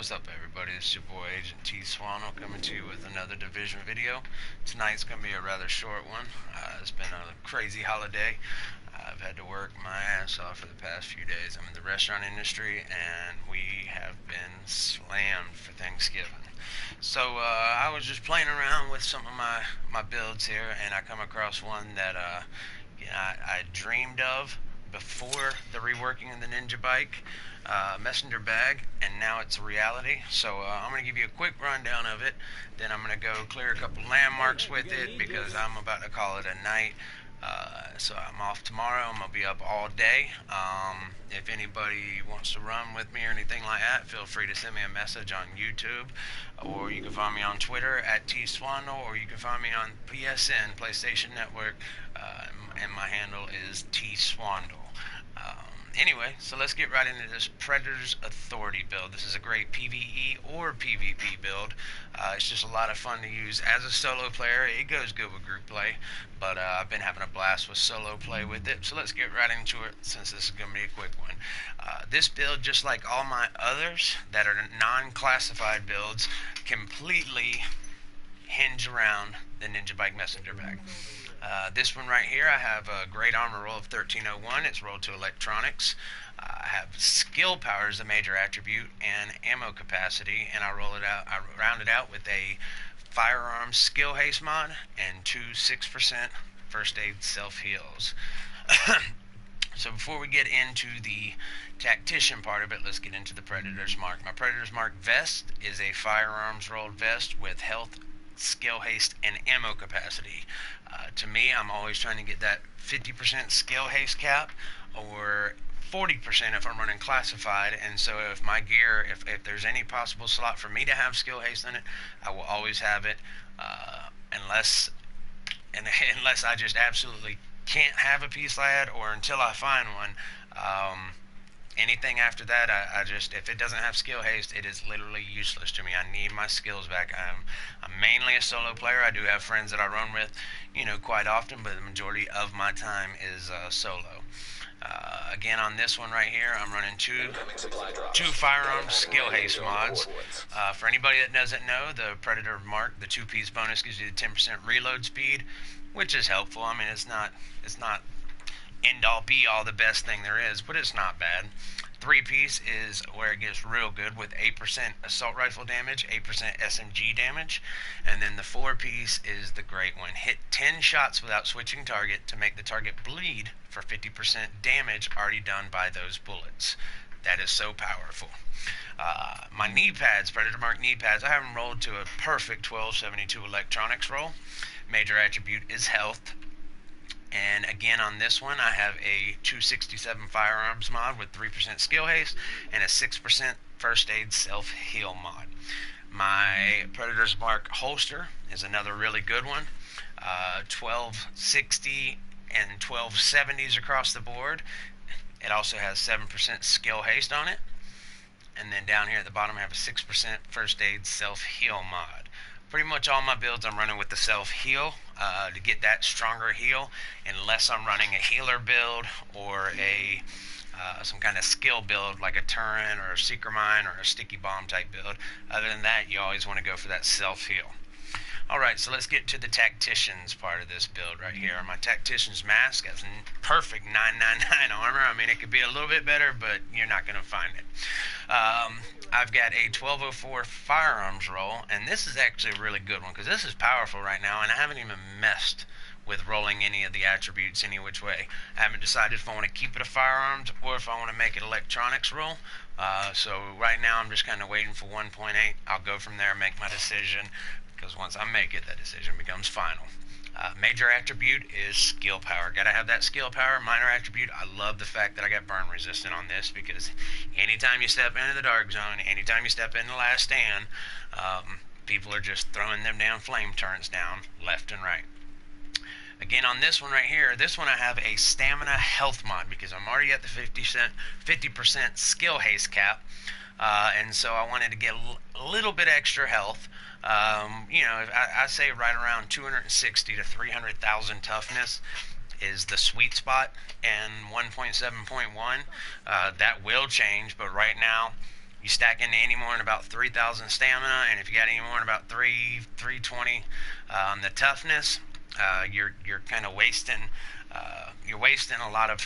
What's up, everybody? This is your boy Agent TSwandol coming to you with another Division video. Tonight's going to be a rather short one. It's been a crazy holiday. I've had to work my ass off for the past few days. I'm in the restaurant industry and we have been slammed for Thanksgiving. So I was just playing around with some of my builds here, and I come across one that I dreamed of before the reworking of the NinjaBike Messenger Bag, and now it's a reality. So I'm going to give you a quick rundown of it, then I'm going to go clear a couple landmarks with it because I'm about to call it a night. So I'm off tomorrow. I'm going to be up all day. If anybody wants to run with me or anything like that, feel free to send me a message on YouTube, or you can find me on Twitter at TSwandol, or you can find me on PSN, PlayStation Network, and my handle is TSwandol. Anyway, so let's get right into this Tacticians Authority build. This is a great PvE or PvP build. It's just a lot of fun to use as a solo player. It goes good with group play, but I've been having a blast with solo play with it. So let's get right into it, since this is going to be a quick one. This build, just like all my others that are non-classified builds, completely hinge around the NinjaBike Messenger Bag. This one right here, I have a great armor roll of 1301. It's rolled to electronics. I have skill power as a major attribute and ammo capacity, and I round it out with a firearms skill haste mod and two 6% first aid self heals. So before we get into the tactician part of it, let's get into the Predator's Mark. My Predator's Mark vest is a firearms rolled vest with health, skill haste, and ammo capacity. To me, I'm always trying to get that 50% skill haste cap, or 40% if I'm running classified. And so if my gear, if there's any possible slot for me to have skill haste in it, I will always have it, unless I just absolutely can't have a piece like that, or until I find one. Anything after that, I just, if it doesn't have skill haste, it is literally useless to me. I need my skills back. I'm mainly a solo player. I do have friends that I run with, quite often, but the majority of my time is solo. Again, on this one right here, I'm running two firearms skill haste mods. For anybody that doesn't know, the Predator Mark, the 2-piece bonus gives you the 10% reload speed, which is helpful. I mean, it's not end all be all the best thing there is, but it's not bad. 3-piece is where it gets real good, with 8% assault rifle damage, 8% SMG damage, and then the 4-piece is the great one. Hit 10 shots without switching target to make the target bleed for 50% damage already done by those bullets. That is so powerful. My knee pads, Predator Mark knee pads, I have them rolled to a perfect 1272 electronics roll. Major attribute is health. And again, on this one, I have a 267 firearms mod with 3% skill haste and a 6% first aid self heal mod. My Predator's Mark holster is another really good one. 1260 and 1270s across the board. It also has 7% skill haste on it. And then down here at the bottom, I have a 6% first aid self heal mod. Pretty much all my builds I'm running with the self-heal to get that stronger heal, unless I'm running a healer build or a some kind of skill build like a turret or a seeker mine or a sticky bomb type build. Other than that, you always want to go for that self-heal. Alright, so let's get to the Tacticians part of this build right here. My Tactician's mask has perfect 999 armor. I mean, it could be a little bit better, but you're not going to find it. I've got a 1204 firearms roll, and this is actually a really good one because this is powerful right now, and I haven't even messed with rolling any of the attributes any which way. I haven't decided if I want to keep it a firearms or if I want to make it electronics roll. So right now I'm just kind of waiting for 1.8. I'll go from there and make my decision, because once I make it, that decision becomes final. Major attribute is skill power. Gotta have that skill power. Minor attribute, I love the fact that I got burn resistant on this, because anytime you step into the dark zone, anytime you step into last stand, people are just throwing them damn flame turrets down left and right. Again, on this one right here, this one I have a stamina health mod, because I'm already at the 50% skill haste cap, and so I wanted to get a little bit extra health. I say right around 260 to 300,000 toughness is the sweet spot, and 1.7.1 that will change, but right now You stack into any more than about 3,000 stamina, and if you got any more than about 320 the toughness, you're kind of wasting a lot of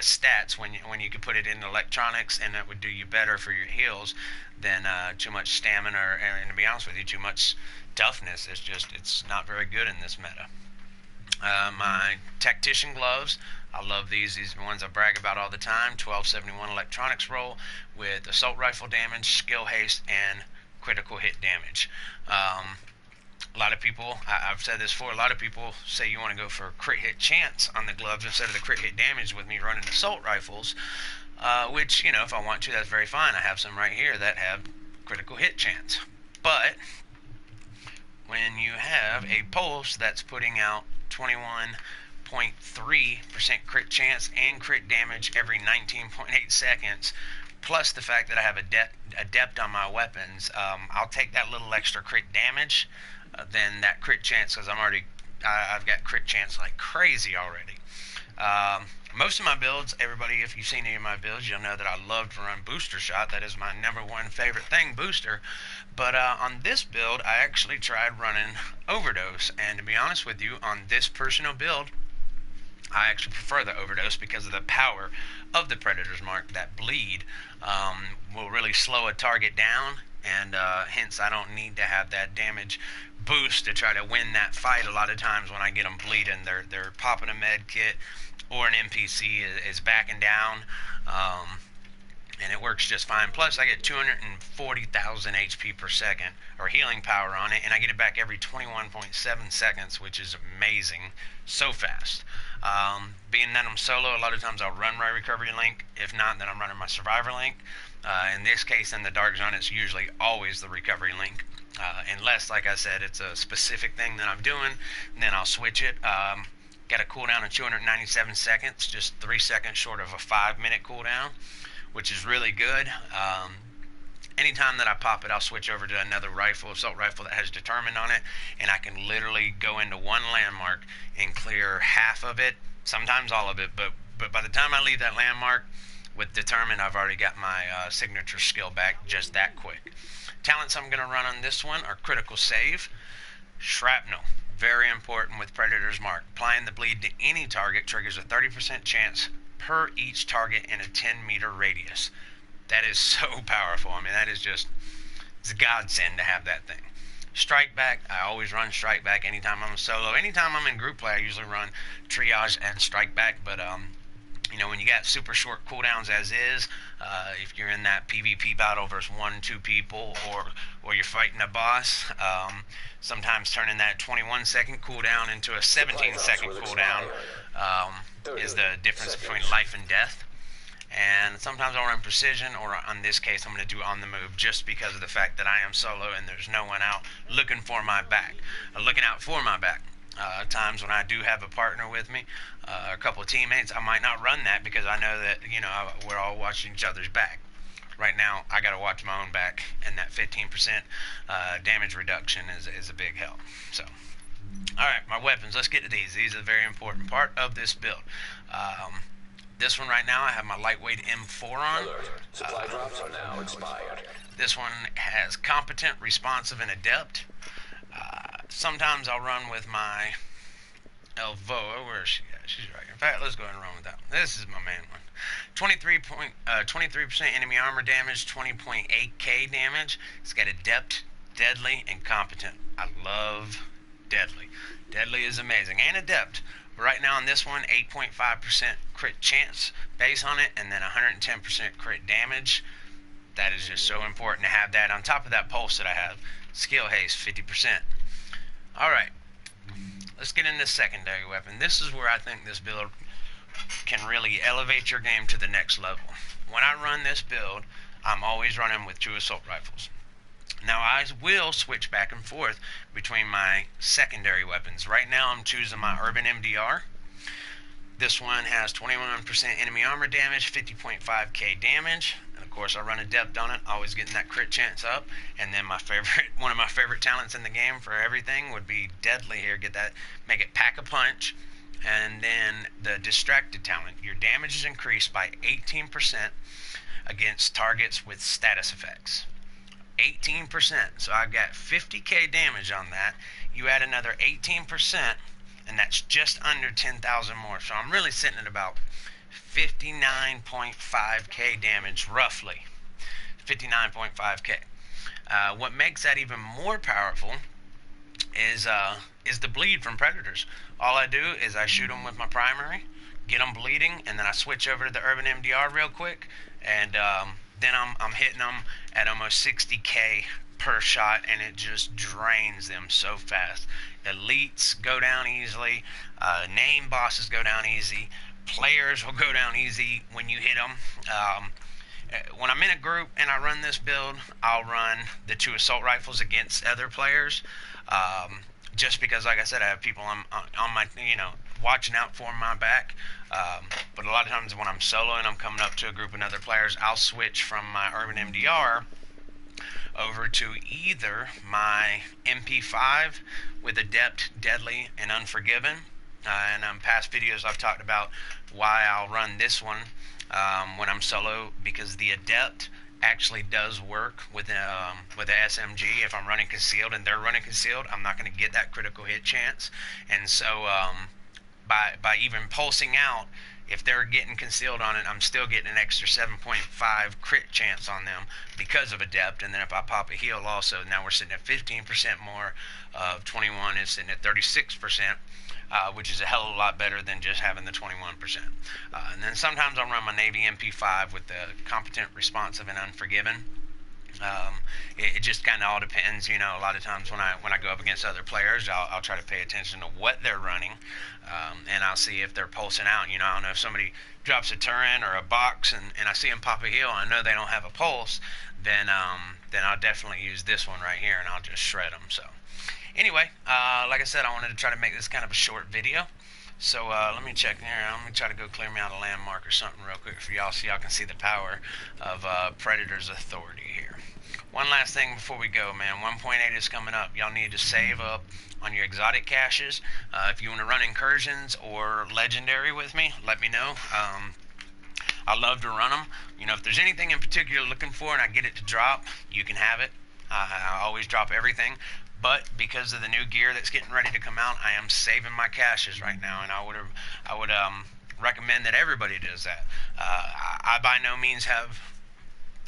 stats when you could put it into electronics, and that would do you better for your heals than too much stamina, and to be honest with you, too much toughness. It's not very good in this meta. My Tactician gloves, I love these. These are the ones I brag about all the time. 1271 electronics roll with assault rifle damage, skill haste, and critical hit damage. A lot of people, I've said this before, a lot of people say you want to go for crit hit chance on the gloves instead of the crit hit damage with me running assault rifles, which, you know, if I want to, that's very fine. I have some right here that have critical hit chance. But when you have a pulse that's putting out 21.3% crit chance and crit damage every 19.8 seconds, plus the fact that I have a depth on my weapons, I'll take that little extra crit damage than that crit chance, because I've got crit chance like crazy already. Most of my builds, everybody, if you've seen any of my builds, you'll know that I love to run booster shot. That is my #1 favorite thing, booster. But on this build, I actually tried running overdose, and to be honest with you, on this personal build, I actually prefer the overdose because of the power of the Predator's Mark. That bleed will really slow a target down, and hence I don't need to have that damage boost to try to win that fight. A lot of times when I get them bleeding, they're popping a med kit, or an NPC is backing down, and it works just fine. Plus, I get 240,000 HP per second, or healing power on it, and I get it back every 21.7 seconds, which is amazing. So fast. Being that I'm solo, a lot of times I'll run my recovery link. If not, then I'm running my survivor link. In this case, in the dark zone, it's usually always the recovery link. Unless, like I said, it's a specific thing that I'm doing, then I'll switch it. Got a cooldown of 297 seconds, just 3 seconds short of a 5-minute cooldown, which is really good. Anytime that I pop it, I'll switch over to another assault rifle that has determined on it, and I can literally go into one landmark and clear half of it, sometimes all of it, but by the time I leave that landmark with determined, I've already got my signature skill back just that quick. Talents I'm going to run on this one are critical save, shrapnel, very important with Predator's Mark. Applying the bleed to any target triggers a 30% chance per each target in a 10-meter radius. That is so powerful. I mean, that is just, it's a godsend to have that thing. Strike back, I always run strike back anytime I'm solo. Anytime I'm in group play, I usually run triage and strike back, but you know, when you got super short cooldowns as is, if you're in that PvP battle versus 1-2 people, or you're fighting a boss, sometimes turning that 21-second cooldown into a 17-second cooldown is the difference between life and death. And sometimes I'll run precision, or on this case, I'm going to do on the move, just because of the fact that I am solo and there's no one out looking for my back, looking out for my back. Times when I do have a partner with me, a couple of teammates, I might not run that because I know that, you know, we're all watching each other's back. Right now, I got to watch my own back, and that 15% damage reduction is a big help. So, all right, my weapons. Let's get to these. These are a very important part of this build. This one right now, I have my lightweight M4 on. Alert. Supply drops are now expired. This one has competent, responsive, and adept. Sometimes I'll run with my Elvoa. Where is she at? She's right here. In fact, let's go ahead and run with that one. This is my main one. 23% enemy armor damage, 20.8k damage. It's got adept, deadly, and competent. I love deadly. Deadly is amazing. And adept. But right now on this one, 8.5% crit chance base on it, and then 110% crit damage. That is just so important to have that on top of that pulse that I have. Skill haste, 50%. Alright, let's get into secondary weapon. This is where I think this build can really elevate your game to the next level. When I run this build, I'm always running with 2 assault rifles. Now I will switch back and forth between my secondary weapons. Right now I'm choosing my Urban MDR. This one has 21% enemy armor damage, 50.5k damage. And of course I run adept on it, always getting that crit chance up. And then one of my favorite talents in the game for everything would be deadly here. Get that, make it pack a punch. And then the distracted talent. Your damage is increased by 18% against targets with status effects. 18%. So I got 50k damage on that. You add another 18%, and that's just under 10,000 more. So I'm really sitting at about 59.5k damage, roughly. 59.5k. What makes that even more powerful is the bleed from predators. All I do is I shoot them with my primary, get them bleeding, and then I switch over to the urban MDR real quick, and then I'm hitting them at almost 60k per shot, and it just drains them so fast. Elites go down easily, name bosses go down easy, players will go down easy when you hit them. When I'm in a group and I run this build, I'll run the 2 assault rifles against other players, just because, like I said, I have people on my, watching out for my back. But a lot of times when I'm solo and I'm coming up to a group of other players, I'll switch from my urban MDR over to either my MP5 with Adept, Deadly, and Unforgiven. And past videos I've talked about why I'll run this one when I'm solo, because the Adept actually does work with the SMG. If I'm running concealed and they're running concealed, I'm not going to get that critical hit chance. And so by even pulsing out, if they're getting concealed on it, I'm still getting an extra 7.5 crit chance on them because of Adept. And then if I pop a heal also, now we're sitting at 15% more. 21 is sitting at 36%, which is a hell of a lot better than just having the 21%. And then sometimes I'll run my Navy MP5 with the Competent, Responsive, and Unforgiven. It just kind of all depends, a lot of times when I go up against other players, I'll try to pay attention to what they're running, and I'll see if they're pulsing out. I don't know, if somebody drops a turret or a box and I see them pop a heal and I know they don't have a pulse, then I'll definitely use this one right here and I'll just shred them. So anyway, like I said, I wanted to try to make this kind of a short video. So let me check here. I'm going to try to go clear me out a landmark or something real quick for y'all so y'all can see the power of Predator's Authority here. One last thing before we go, man. 1.8 is coming up. Y'all need to save up on your exotic caches. If you want to run incursions or legendary with me, let me know. I love to run them. If there's anything in particular you're looking for and I get it to drop, you can have it. I always drop everything. But because of the new gear that's getting ready to come out, I am saving my caches right now, and I would recommend that everybody does that. I by no means have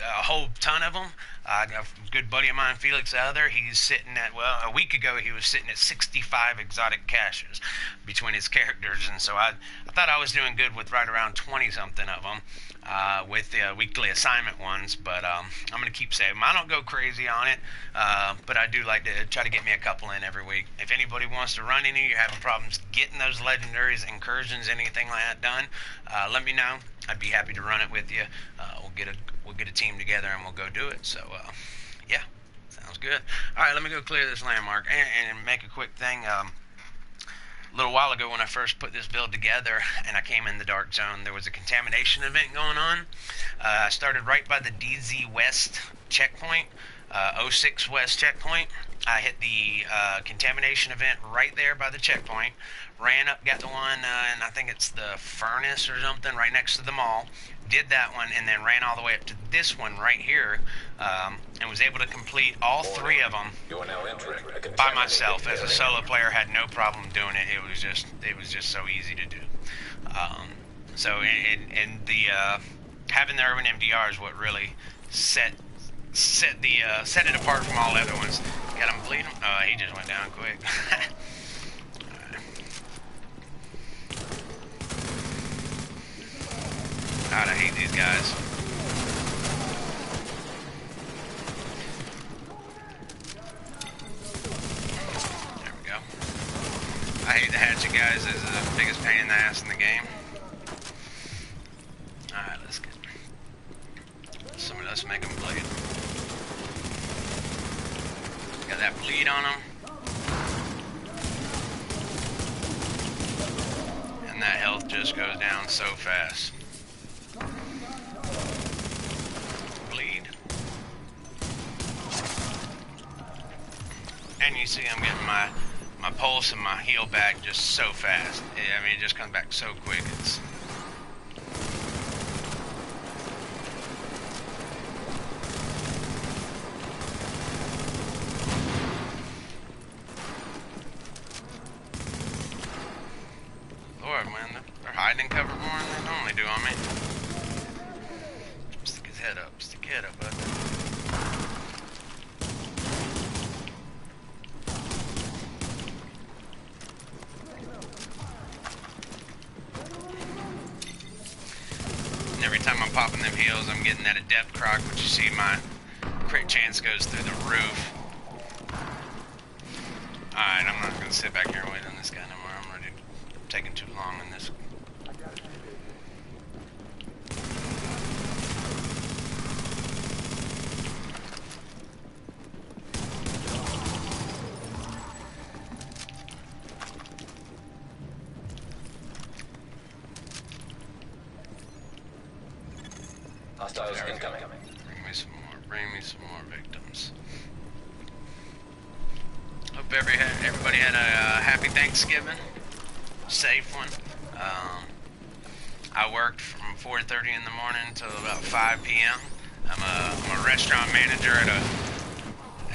a whole ton of them. A good buddy of mine, Felix the Other, he's sitting at, a week ago he was sitting at 65 exotic caches between his characters, and so I thought I was doing good with right around 20 something of them with the weekly assignment ones, but I'm going to keep saving them. I don't go crazy on it, but I do like to try to get me a couple in every week. If anybody wants to run any, you're having problems getting those legendaries, incursions, anything like that done, let me know. I'd be happy to run it with you. We'll get a team together and we'll go do it. So yeah, sounds good. All right, let me go clear this landmark and make a quick thing. A little while ago when I first put this build together and I came in the dark zone, there was a contamination event going on. I started right by the DZ West checkpoint, 06 West checkpoint. I hit the contamination event right there by the checkpoint, ran up, got the one, and I think it's the furnace or something right next to the mall, did that one, and then ran all the way up to this one right here, and was able to complete all 3 of them by myself. As a solo player, had no problem doing it. It was just so easy to do. Having the urban MDR is what really set it apart from all the other ones. Got him bleeding. Oh, he just went down quick. God, I hate these guys. There we go. I hate the hatchet guys. It's the biggest pain in the ass in the game. Alright, let's get let's make them bleed. Got that bleed on them. And that health just goes down so fast. Bleed. And you see I'm getting my pulse and my heal back just so fast. I mean, it just comes back so quick. They're hiding in cover more than they normally do on me. Stick his head up. Stick your head up, bud. And every time I'm popping them heals, I'm getting that adept croc, but you see my crit chance goes through the roof. Alright, I'm not going to sit back here and wait on this guy no more. I'm already taking too long in this. Hostiles incoming. Bring me some more. Bring me some more victims. Hope everybody had a happy Thanksgiving. Safe one. I worked from 4:30 in the morning till about 5 p.m. I'm a restaurant manager at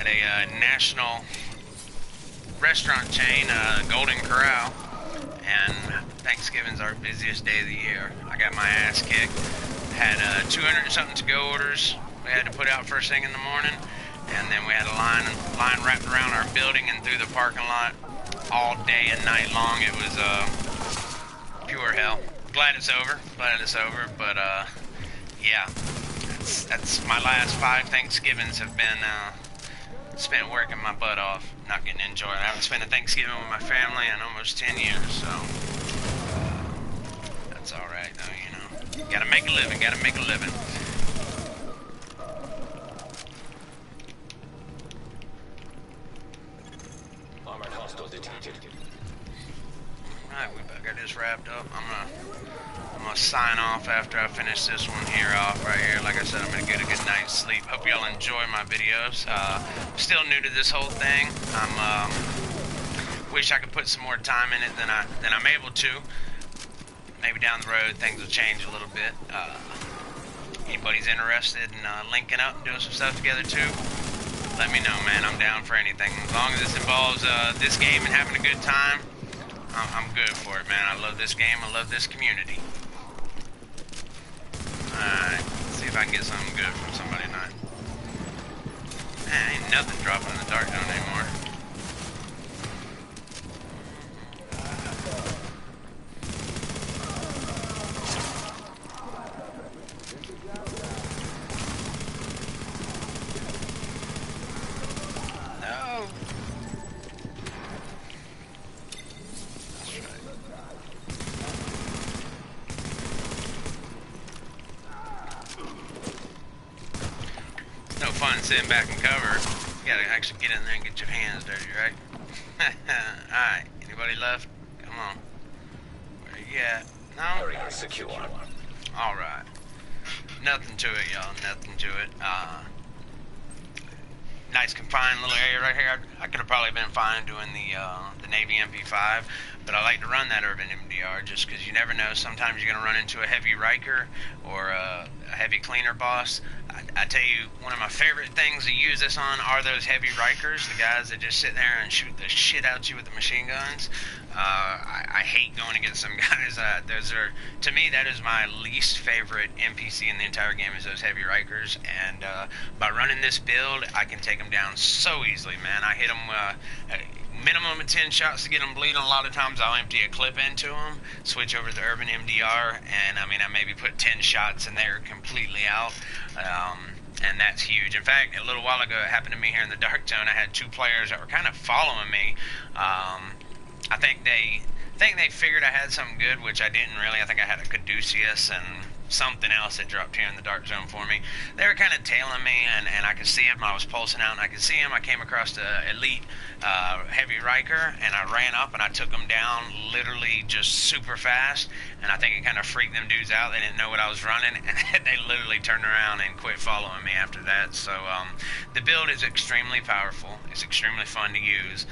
a national restaurant chain, Golden Corral, and Thanksgiving's our busiest day of the year. I got my ass kicked. Had 200 and something to-go orders we had to put out first thing in the morning, and then we had a line wrapped around our building and through the parking lot all day and night long. It was pure hell. Glad it's over. But yeah, that's my last 5 Thanksgivings have been spent working my butt off, not getting to enjoy it. I haven't spent a Thanksgiving with my family in almost 10 years, so that's all right though, you know. Gotta make a living. Armored hostile detected. Alright, we got this wrapped up. I'm gonna sign off after I finish this one here off right here. Like I said, I'm gonna get a good night's sleep. Hope y'all enjoy my videos. Still new to this whole thing. Wish I could put some more time in it than I'm able to. Maybe down the road things will change a little bit. Anybody's interested in linking up and doing some stuff together too, let me know, man. I'm down for anything. As long as this involves this game and having a good time, I'm good for it, man. I love this game. I love this community. Alright, see if I can get something good from somebody tonight. Man, ain't nothing dropping in the dark zone anymore. Sitting back in cover. You gotta actually get in there and get your hands dirty, right? Alright, anybody left? Come on. Where you at? No? Area secure. Alright. Nothing to it, y'all. Nothing to it. Nice confined little area right here. I could have probably been fine doing the Navy MP5, but I like to run that urban MDR just because you never know. Sometimes you're going to run into a heavy Riker or a heavy cleaner boss. I tell you, one of my favorite things to use this on are those heavy Rikers, the guys that just sit there and shoot the shit out you with the machine guns. I hate going against some guys. To me, that is my least favorite NPC in the entire game is those heavy Rikers. And by running this build, I can take them down so easily, man. I hit them minimum of 10 shots to get them bleeding. A lot of times I'll empty a clip into them, switch over to the urban MDR, and I maybe put 10 shots and they're completely out. And that's huge. In fact, a little while ago, it happened to me here in the Dark Zone. I had 2 players that were kind of following me. I think they figured I had something good, which I didn't really. I think I had a Caduceus and something else that dropped here in the Dark Zone for me. They were kind of tailing me, and I could see him. I was pulsing out, and I could see him. I came across the elite heavy Riker, and I ran up, and I took him down literally just super fast, and I think it kind of freaked them dudes out. They didn't know what I was running, and they literally turned around and quit following me after that. So the build is extremely powerful. It's extremely fun to use.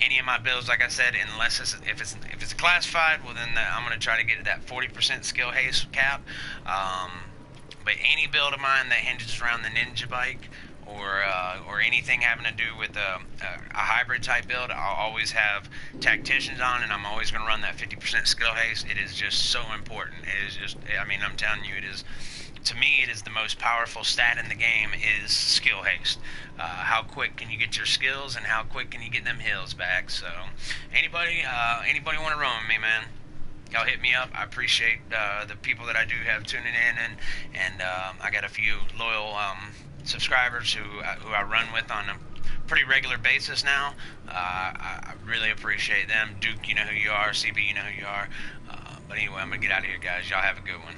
Any of my builds, like I said, unless if it's a classified, well then I'm going to try to get to that 40% skill haste cap. But any build of mine that hinges around the NinjaBike or anything having to do with a hybrid type build, I'll always have Tacticians on, and I'm always going to run that 50% skill haste. It is just so important. It is just, I mean, I'm telling you, it is. To me, it is the most powerful stat in the game is skill haste. How quick can you get your skills, and how quick can you get them heals back? So, anybody want to run with me, man? Y'all hit me up. I appreciate the people that I do have tuning in, and I got a few loyal subscribers who I run with on a pretty regular basis now. I really appreciate them. Duke, you know who you are. CB, you know who you are. But anyway, I'm gonna get out of here, guys. Y'all have a good one.